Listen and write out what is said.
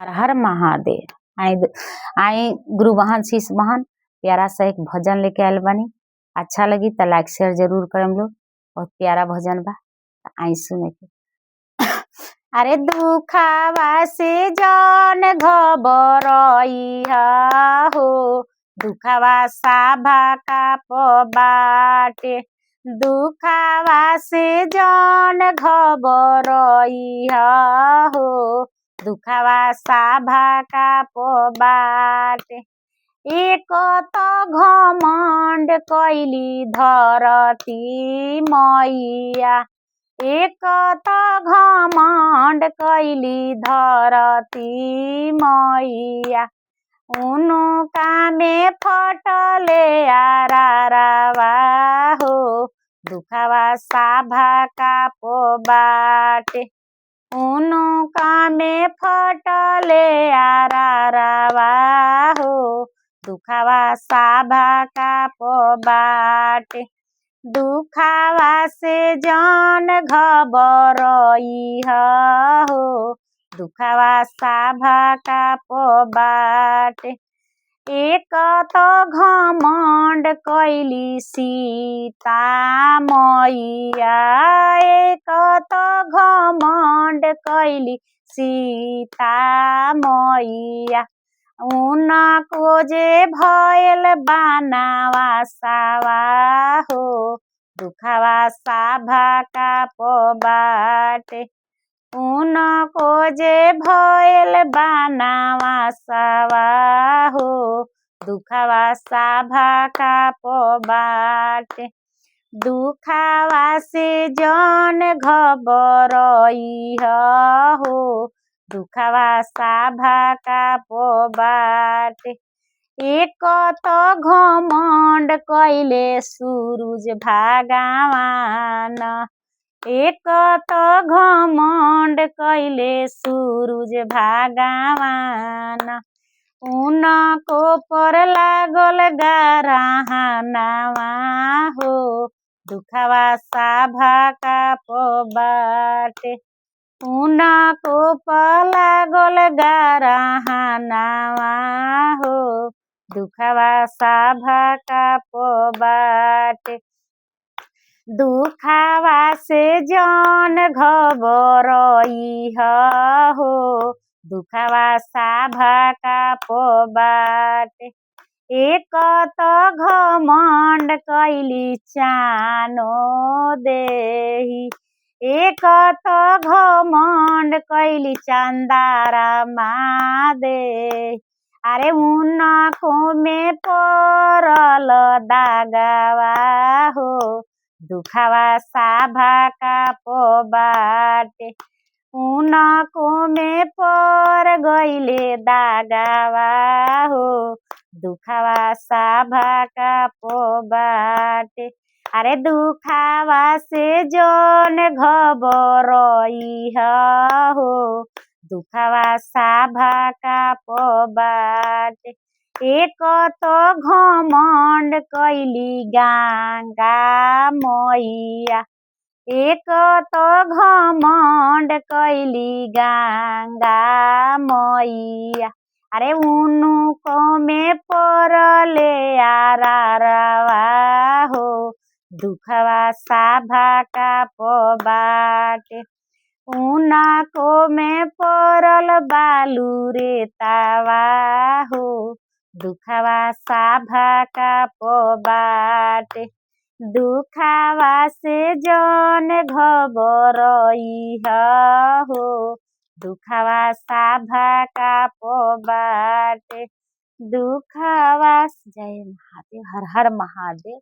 हर हर महादेव। आई गुरु बहन शीश बहन प्यारा सा एक भजन लेके आयल बानी। अच्छा लगी तो लाइक शेयर जरूर करम लोग। बहुत प्यारा भजन बा। आई सुने के। अरे दुखावा से जान घबरइहा हो, दुखावा साभा का बाटे। दुखावा से जान घबरइहा हो, दुखावा साभा का बाटे। एक तो घमंड कइली धरती मैया, एक तो घमंड कइली धरती मैया। उनका में फटले आरारवा हो, दुखावा साभा का बाटे। उनका में फटले आरारवा हो, दुखावा साभा का बाटे। दुखावा से जान घबरइहा हो, दुखावा साभा का बाटे। एक तो घमंड कइली सीता मैया, एक तो घमंड कइली सीता मैया। उनको जे भयल बनवासावा हो, दुखावा साभा का बाटे। उनको जे भयल बनवासावा हो, दुखावा साभा का बाटे। दुखावा से जान घबरइहा हो, दुखावा साभा का बाटे। एक तो घमंड कइले सूरज भगवान, एक तो घमंड कइले सूरज भगवान। उनको पर लागल गरहनवा हो, दुखावा साभा का बाटे। उनको पर लागल गरहनवा हो, दुखावा साभा का बाटे। दुखावा से जान घबरइहा हो, दुखावा साभा का बाटे। एक तो घमंड कइली चानो देही, एक तो घमंड कइली चंदारमा देही। अरे उनको में पड़ल दागवा हो, दुखावा साभा का बाटे। उनको में पड़ गइले दागवा हो, दुखावा साभा का बाटे। अरे दुखावा से जान घबरइहा हो, दुखावा साभा का बाटे। एक तो घमंड कइली गंगा मैया, एक तो घमंड कइली गंगा मैया। अरे उनको में पड़ले आरारवा हो, दुखावा साभा का बाटे। उनको में पड़ल बालू रेतावा हो, दुखावा साभा का बाटे। दुखावा से जान घबरइहा हो, दुखावा साभा का बाटे। दुखावा जय महादेव। हर हर महादेव।